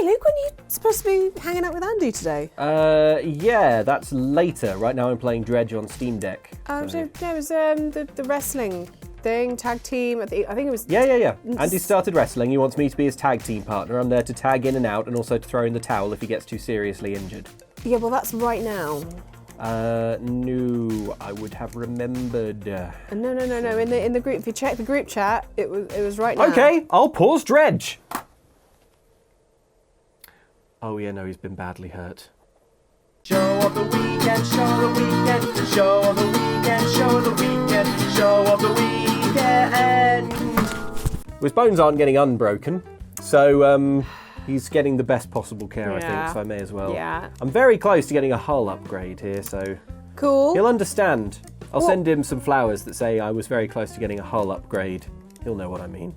Luke, weren't you supposed to be hanging out with Andy today? Yeah, that's later. Right now I'm playing Dredge on Steam Deck. Oh, so. No, it was the wrestling thing, tag team. I think it was... Yeah. Andy started wrestling. He wants me to be his tag team partner. I'm there to tag in and out and also to throw in the towel if he gets too seriously injured. Yeah, well, that's right now. No, I would have remembered. No. In the group, if you check the group chat, it was right now. Okay, I'll pause Dredge. Oh yeah, no, he's been badly hurt. Show of the weekend, show of the weekend, show of the weekend, show of the weekend, show of the weekend. His bones aren't getting unbroken, so he's getting the best possible care, I think, so I may as well. Yeah. I'm very close to getting a hull upgrade here, so... Cool. He'll understand. I'll send him some flowers that say I was very close to getting a hull upgrade. He'll know what I mean.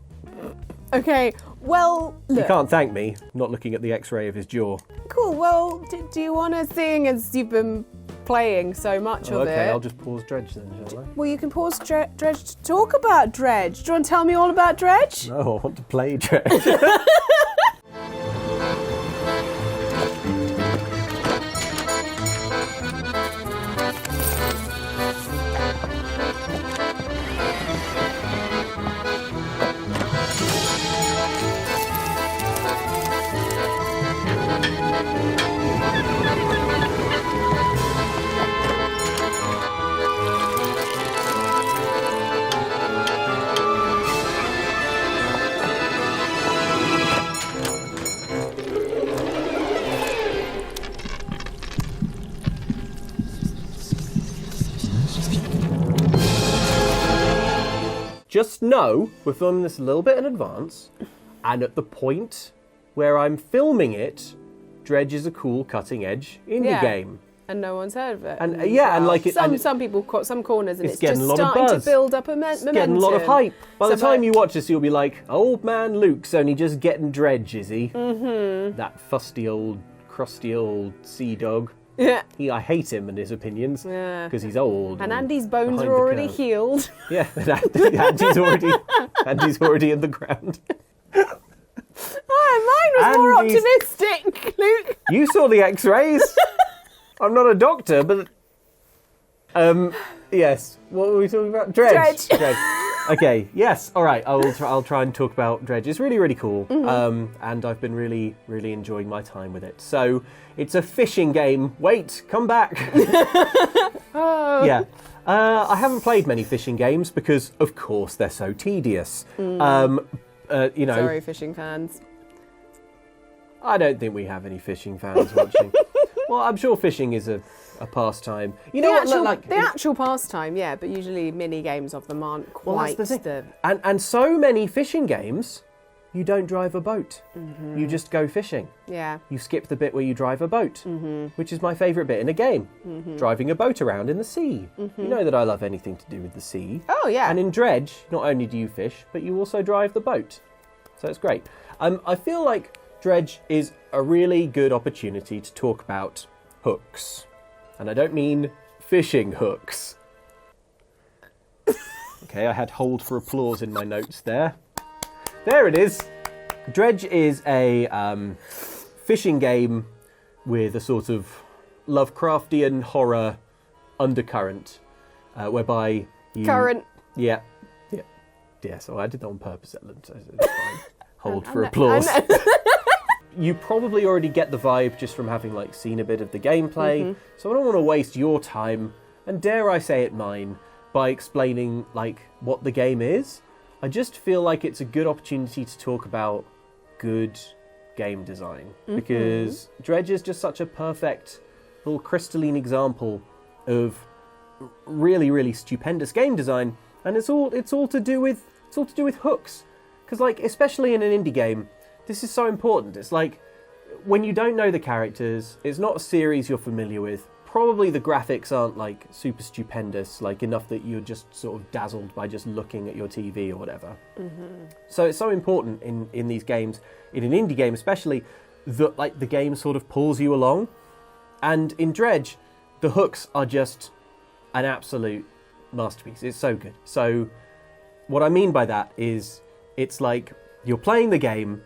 Okay, well, look. He can't thank me, not looking at the X-ray of his jaw. Cool, well, do you want to sing as you've been playing so much of it? Okay, I'll just pause Dredge then, shall I? Well, you can pause Dredge to talk about Dredge. Do you want to tell me all about Dredge? No, I want to play Dredge. Just know, we're filming this a little bit in advance, and at the point where I'm filming it, Dredge is a cool cutting-edge indie game. And no one's heard of it. And and like it, some people, some corners, and it's getting just a lot of starting buzz. to build up a momentum. It's getting a lot of hype. By the time you watch this, you'll be like, old man Luke's only just getting Dredge, is he? Mm-hmm. That fusty old, crusty old sea dog. Yeah. I hate him and his opinions because he's old. And Andy's bones are already healed. Yeah, Andy's already in the ground. Oh, mine was more optimistic, Luke. You saw the X-rays. I'm not a doctor, but yes. What were we talking about? Dredge. Okay. Yes. All right. I'll try and talk about Dredge. It's really, really cool. Mm-hmm. And I've been really, really enjoying my time with it. So it's a fishing game. Wait, come back. Oh. Yeah. I haven't played many fishing games because, of course, they're so tedious. Sorry, fishing fans. I don't think we have any fishing fans watching. Well, I'm sure fishing is a pastime. The actual pastime, yeah, but usually mini games of them aren't quite the... And so many fishing games, you don't drive a boat. Mm-hmm. You just go fishing. Yeah. You skip the bit where you drive a boat, which is my favourite bit in a game. Mm-hmm. Driving a boat around in the sea. Mm-hmm. You know that I love anything to do with the sea. Oh, yeah. And in Dredge, not only do you fish, but you also drive the boat. So it's great. I feel like Dredge is a really good opportunity to talk about hooks. And I don't mean fishing hooks. Okay, I had hold for applause in my notes there. There it is. Dredge is a fishing game with a sort of Lovecraftian horror undercurrent, whereby you... Current. Yeah. So I did that on purpose, Ellen, so it's fine. Hold for applause. You probably already get the vibe just from having seen a bit of the gameplay, so I don't want to waste your time, and dare I say it mine, by explaining what the game is. I just feel like it's a good opportunity to talk about good game design, because Dredge is just such a perfect little crystalline example of really, really stupendous game design, and it's all to do with hooks, because especially in an indie game, this is so important. It's when you don't know the characters, it's not a series you're familiar with, probably the graphics aren't super stupendous, enough that you're just sort of dazzled by just looking at your TV or whatever. Mm-hmm. So it's so important in these games, in an indie game especially, that the game sort of pulls you along. And in Dredge, the hooks are just an absolute masterpiece. It's so good. So what I mean by that is it's you're playing the game,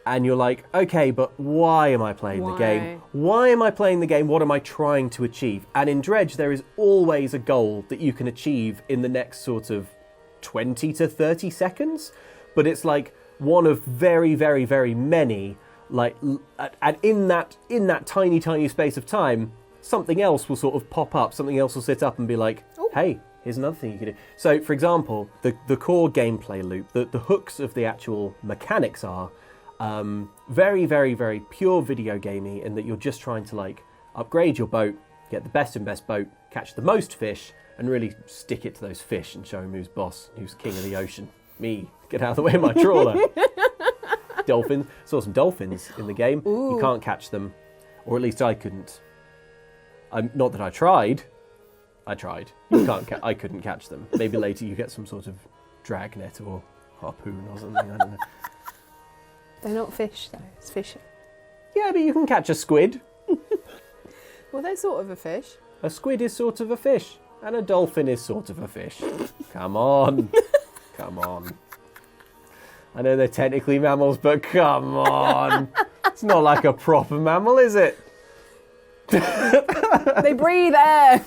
And you're like, okay, but why am I playing the game? Why am I playing the game? What am I trying to achieve? And in Dredge, there is always a goal that you can achieve in the next sort of 20 to 30 seconds. But it's like one of very, very, very many. Like, and in that tiny, tiny space of time, something else will sort of pop up. Something else will sit up and be like, hey, here's another thing you can do. So, for example, the core gameplay loop, the hooks of the actual mechanics are very, very, very pure video gamey in that you're just trying to, like, upgrade your boat, get the best and best boat, catch the most fish, and really stick it to those fish and show them who's boss, who's king of the ocean. Me, get out of the way of my trawler. Dolphins. Saw some dolphins in the game. Ooh. You can't catch them, or at least I couldn't. Not that I tried. I tried. You can't. I couldn't catch them. Maybe later you get some sort of dragnet or harpoon or something. I don't know. They're not fish though. It's fishing. Yeah, but you can catch a squid. Well, they're sort of a fish. A squid is sort of a fish, and a dolphin is sort of a fish. Come on. Come on. I know they're technically mammals, but come on. It's not like a proper mammal, is it? They breathe air.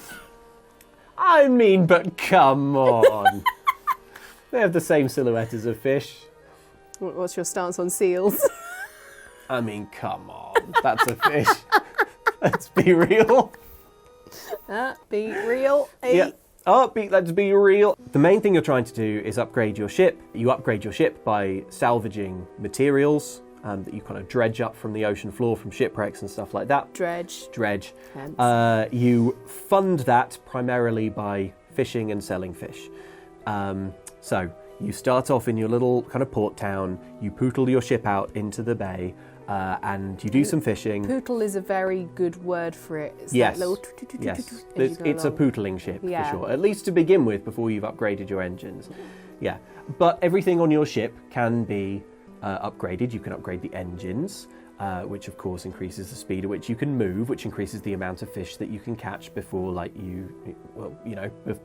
I mean, but come on. They have the same silhouette as a fish. What's your stance on seals? I mean, come on. That's a fish. Let's be real. Be real. Yeah. Let's be real. The main thing you're trying to do is upgrade your ship. You upgrade your ship by salvaging materials that you kind of dredge up from the ocean floor, from shipwrecks and stuff like that. Dredge. You fund that primarily by fishing and selling fish. So you start off in your little kind of port town, you pootle your ship out into the bay, and you do some fishing. Pootle is a very good word for it. It's yes. That little Yes. It's a pootling ship, for sure. At least to begin with, before you've upgraded your engines. Yeah. But everything on your ship can be upgraded. You can upgrade the engines, which of course increases the speed at which you can move, which increases the amount of fish that you can catch before,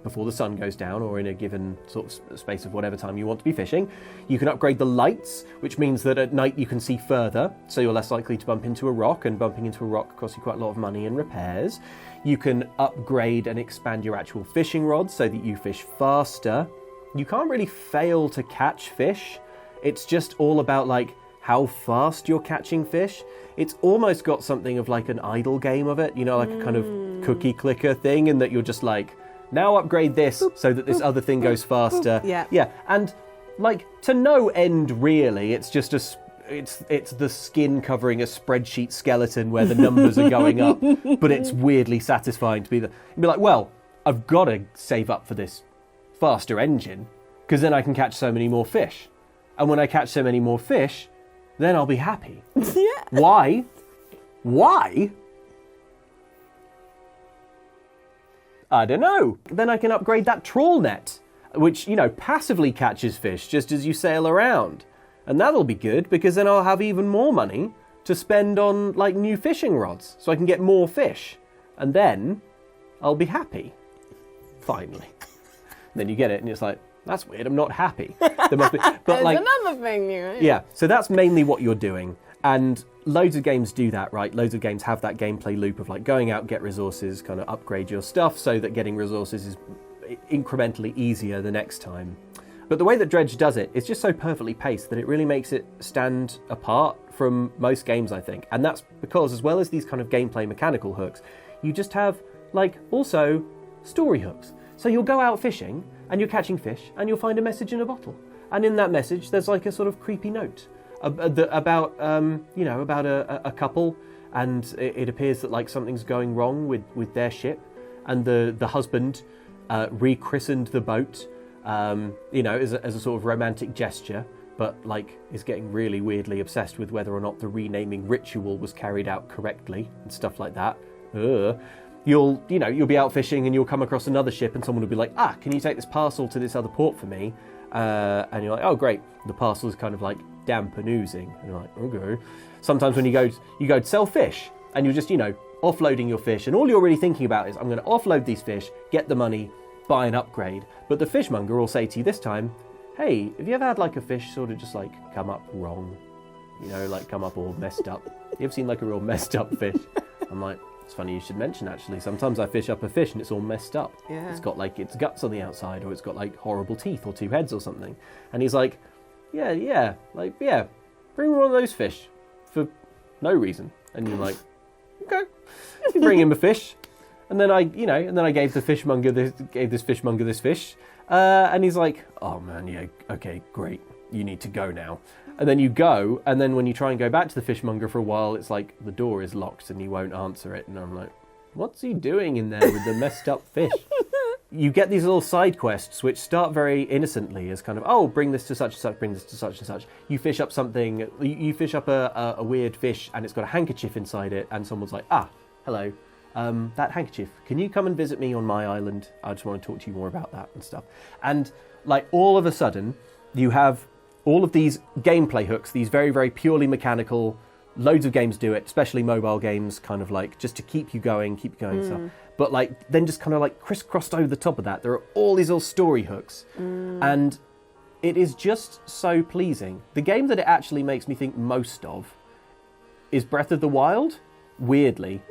before the sun goes down, or in a given sort of space of whatever time you want to be fishing. You can upgrade the lights, which means that at night you can see further, so you're less likely to bump into a rock, and bumping into a rock costs you quite a lot of money in repairs. You can upgrade and expand your actual fishing rods so that you fish faster. You can't really fail to catch fish. It's just all about, like, how fast you're catching fish. It's almost got something of like an idle game of it, like a kind of cookie clicker thing, in that you're just like, now upgrade this so that this other thing goes faster. Yeah. And like, to no end really, it's just it's the skin covering a spreadsheet skeleton where the numbers are going up, but it's weirdly satisfying to be like, well, I've got to save up for this faster engine, because then I can catch so many more fish. And when I catch so many more fish, then I'll be happy. Yeah. Why? I don't know. Then I can upgrade that trawl net, which, passively catches fish just as you sail around. And that'll be good, because then I'll have even more money to spend on, like, new fishing rods, so I can get more fish. And then I'll be happy. Finally. Then you get it, and it's like, that's weird, I'm not happy. There must be, but there's like, another thing, Yeah, so that's mainly what you're doing. And loads of games do that, right? Loads of games have that gameplay loop of, like, going out, get resources, kind of upgrade your stuff so that getting resources is incrementally easier the next time. But the way that Dredge does it is just so perfectly paced that it really makes it stand apart from most games, I think. And that's because, as well as these kind of gameplay mechanical hooks, you just have, like, also story hooks. So you'll go out fishing, and you're catching fish, and you'll find a message in a bottle. And in that message, there's like a sort of creepy note about a couple, and it appears that, like, something's going wrong with their ship, and the husband rechristened the boat, as a sort of romantic gesture, but, like, is getting really weirdly obsessed with whether or not the renaming ritual was carried out correctly and stuff like that. You'll be out fishing and you'll come across another ship, and someone will be like, can you take this parcel to this other port for me? And you're like, oh, great. The parcel is kind of like damp and oozing. And you're like, okay. Sometimes when you go to sell fish, and you're just, offloading your fish, and all you're really thinking about is, I'm going to offload these fish, get the money, buy an upgrade. But the fishmonger will say to you this time, hey, have you ever had, like, a fish sort of just, like, come up wrong? you know, like come up all messed up. You ever seen like a real messed up fish? I'm like, it's funny you should mention actually. Sometimes I fish up a fish and it's all messed up. Yeah. It's got like its guts on the outside, or it's got like horrible teeth or two heads or something. And he's like, yeah, bring one of those fish for no reason. And you're like, okay, you bring him a fish. And then I gave the fishmonger this fishmonger this fish. And he's like, oh man, yeah, okay, great. You need to go now. And then you go, and then when you try and go back to the fishmonger for a while, it's like the door is locked and he won't answer it. And I'm like, what's he doing in there with the messed up fish? You get these little side quests which start very innocently as kind of, oh, bring this to such and such, bring this to such and such. You fish up something, you fish up a weird fish and it's got a handkerchief inside it, and someone's like, hello, that handkerchief, can you come and visit me on my island? I just want to talk to you more about that and stuff. And like all of a sudden, you have all of these gameplay hooks, these very, very purely mechanical, loads of games do it, especially mobile games, kind of like just to keep you going stuff. But like then just kind of like crisscrossed over the top of that, there are all these little story hooks. And it is just so pleasing. The game that it actually makes me think most of is Breath of the Wild, weirdly.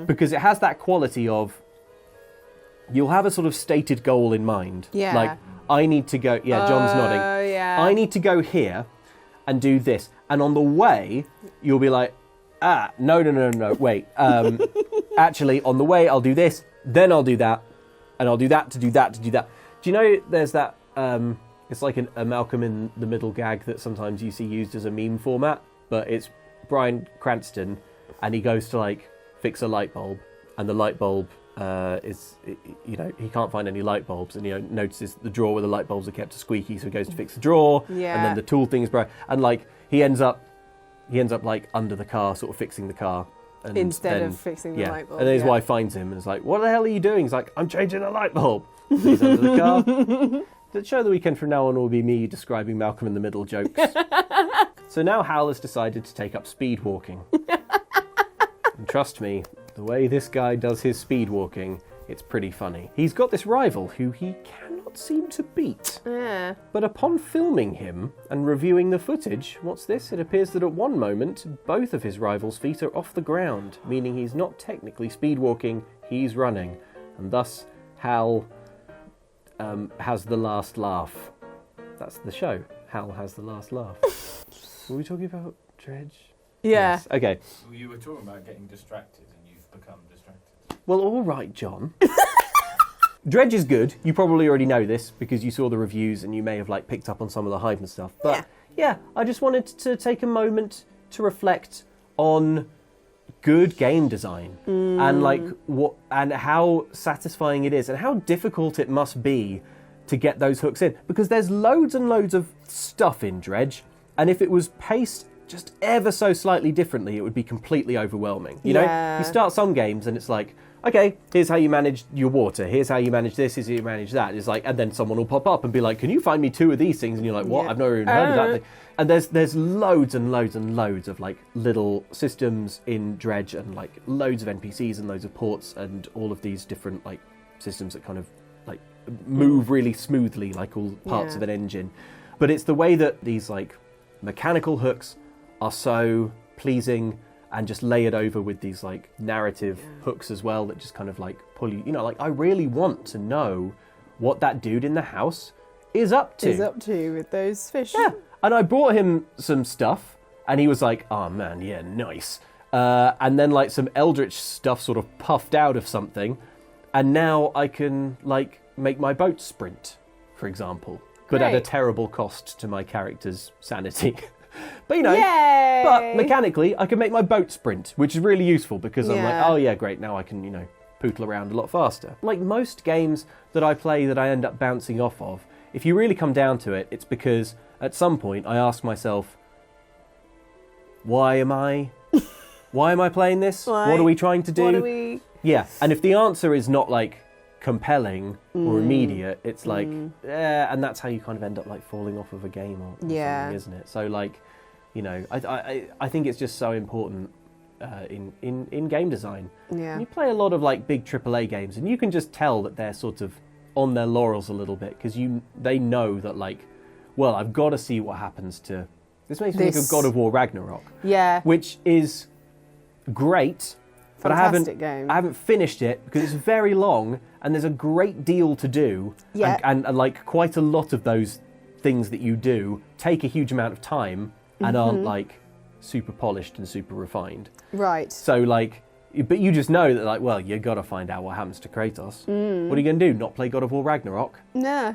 Because it has that quality of, you'll have a sort of stated goal in mind. Yeah. Like, I need to go, John's nodding. Yeah. I need to go here and do this. And on the way, you'll be like, no, wait. Actually, on the way, I'll do this, then I'll do that, and I'll do that to do that to do that. Do you know there's that, it's like a Malcolm in the Middle gag that sometimes you see used as a meme format, but it's Bryan Cranston, and he goes to like fix a light bulb, and the light bulb he can't find any light bulbs, and notices the drawer where the light bulbs are kept is squeaky, so he goes to fix the drawer, and then the tool thing is broken, and like he ends up like under the car, sort of fixing the car, and instead of fixing the light bulb. And then his wife finds him and is like, "What the hell are you doing?" He's like, "I'm changing a light bulb." So he's under the car. The show of the weekend from now on will be me describing Malcolm in the Middle jokes. So now Hal has decided to take up speed walking. And trust me, the way this guy does his speed walking, it's pretty funny. He's got this rival who he cannot seem to beat. Yeah. But upon filming him and reviewing the footage, what's this? It appears that at one moment, both of his rivals' feet are off the ground, meaning he's not technically speed walking, he's running. And thus, Hal has the last laugh. That's the show. Hal has the last laugh. Were we talking about Dredge? Yeah. Yes. Okay. Well, you were talking about getting distracted, and you've become distracted. Well, all right, John. Dredge is good. You probably already know this because you saw the reviews and you may have like picked up on some of the hype and stuff. But yeah, I just wanted to take a moment to reflect on good game design and like what and how satisfying it is and how difficult it must be to get those hooks in, because there's loads and loads of stuff in Dredge, and if it was paced just ever so slightly differently, it would be completely overwhelming. You know, you start some games and it's like, okay, here's how you manage your water, here's how you manage this, here's how you manage that. It's like, and then someone will pop up and be like, can you find me 2 of these things? And you're like, what? I've never even heard of that thing. And there's loads and loads and loads of like little systems in Dredge, and like loads of NPCs and loads of ports and all of these different like systems that kind of like move really smoothly, like all parts of an engine. But it's the way that these like mechanical hooks are so pleasing and just layered over with these like narrative hooks as well that just kind of like pull you, like I really want to know what that dude in the house is up to. With those fish. Yeah. And I brought him some stuff and he was like, oh man, yeah, nice. And then like some eldritch stuff sort of puffed out of something, and now I can like make my boat sprint, for example, but at a terrible cost to my character's sanity. But but mechanically I can make my boat sprint, which is really useful because I'm like, oh yeah, great, now I can, pootle around a lot faster. Like most games that I play that I end up bouncing off of, if you really come down to it, it's because at some point I ask myself, why am I playing this? What are we trying to do? Yeah, and if the answer is not like compelling or immediate, it's like, and that's how you kind of end up like falling off of a game or something, isn't it? So like, I think it's just so important in game design. Yeah. You play a lot of like big AAA games, and you can just tell that they're sort of on their laurels a little bit because they know that like, well, I've got to see what happens to This makes me think of God of War Ragnarok. Yeah. Which is great, but Fantastic game. I haven't finished it because it's very long and there's a great deal to do. Yeah. And like quite a lot of those things that you do take a huge amount of time and aren't like super polished and super refined. Right. So like, but you just know that like, well, you got to find out what happens to Kratos. What are you going to do? Not play God of War Ragnarok? Nah.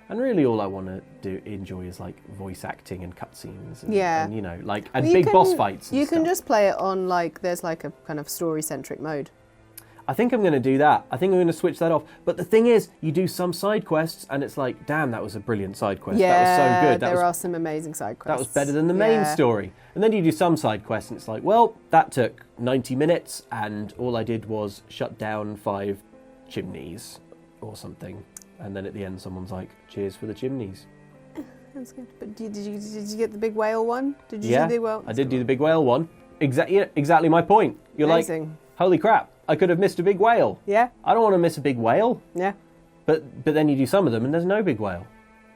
And really, all I want to enjoy is like voice acting and cutscenes, and, Yeah. and you know, like and You big can- boss fights. And You can stuff. just play it on like there's like a kind of story-centric mode. I think I'm going to do that. I think I'm going to switch that off. But the thing is, you do some side quests, and it's like, damn, that was a brilliant side quest. Yeah, that was so good. there are some amazing side quests. That was better than the main Yeah. story. And then you do some side quests, and it's like, well, that took 90 minutes, and all I did was shut down 5 chimneys or something. And then at the end, someone's like, cheers for the chimneys. That's good. But did you get the big whale one? Did you Yeah, do the big whale? I did do the big whale one. Exactly my point. You're Amazing. like, holy crap, I could have missed a big whale. Yeah, I don't want to miss a big whale. yeah. But then you do some of them and there's no big whale.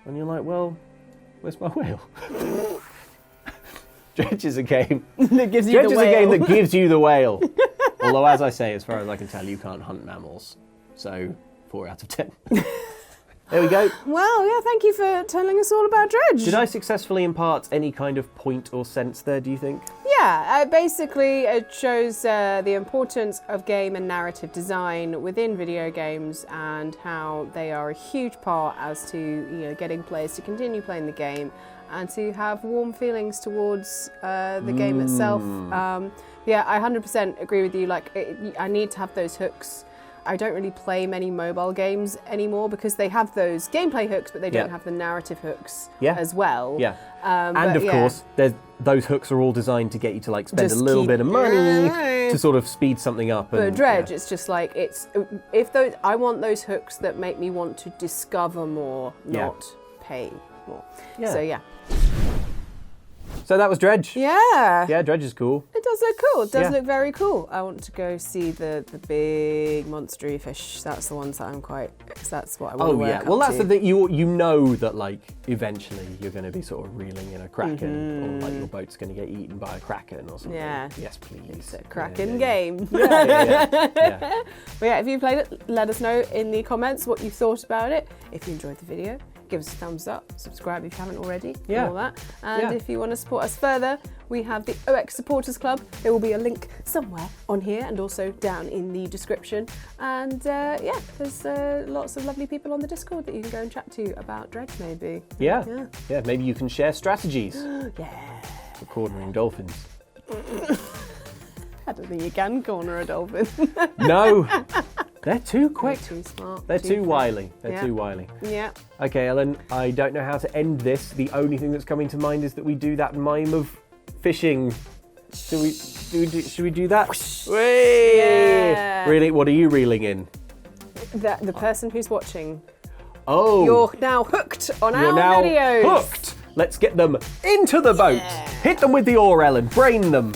And you're like, well, where's my whale? Dredge is a game. That gives you Dredge the is whale. a game that gives you the whale. Although, as I say, as far as I can tell, you can't hunt mammals. So, 4 out of 10. There we go. Well, yeah, thank you for telling us all about Dredge. Did I successfully impart any kind of point or sense there, do you think? Yeah, basically it shows the importance of game and narrative design within video games and how they are a huge part as to getting players to continue playing the game and to have warm feelings towards the game itself. Yeah, I 100% agree with you. Like, I need to have those hooks. I don't really play many mobile games anymore because they have those gameplay hooks, but they don't have the narrative hooks as well. Yeah. But And of course, those hooks are all designed to get you to like spend a little bit of money to sort of speed something up. But Dredge, it's just like I want those hooks that make me want to discover more, not pay more. Yeah. So yeah. So that was Dredge. Yeah. Yeah, Dredge is cool. It does look cool. It does Yeah. look very cool. I want to go see the big monstery fish. That's the ones that I'm that's what I want to work Well, up that's to. the thing. You know that like eventually you're going to be sort of reeling in a kraken, or like your boat's going to get eaten by a kraken or something. Yeah. Yes, please. It's a cracking Yeah. game. Yeah. But yeah, if you played it, let us know in the comments what you thought about it. If you enjoyed the video, give us a thumbs up, subscribe if you haven't already, Yeah. and all that. And Yeah. if you want to support us further, we have the OX Supporters Club. There will be a link somewhere on here and also down in the description. And there's lots of lovely people on the Discord that you can go and chat to about Dredge maybe. Yeah. Yeah. Yeah. Maybe you can share strategies Yeah. for cornering dolphins. I don't think you can corner a dolphin. No, they're too quick. They're too smart. They're too wily. They're Yeah. too wily. Yeah. Okay, Ellen, I don't know how to end this. The only thing that's coming to mind is that we do that mime of fishing. Should we do that? Whee! Yeah. Really? What are you reeling in? The person who's watching, Oh, you're now hooked on you're our now videos. hooked. Let's get them into the boat. Hit them with the oar, Ellen. Brain them.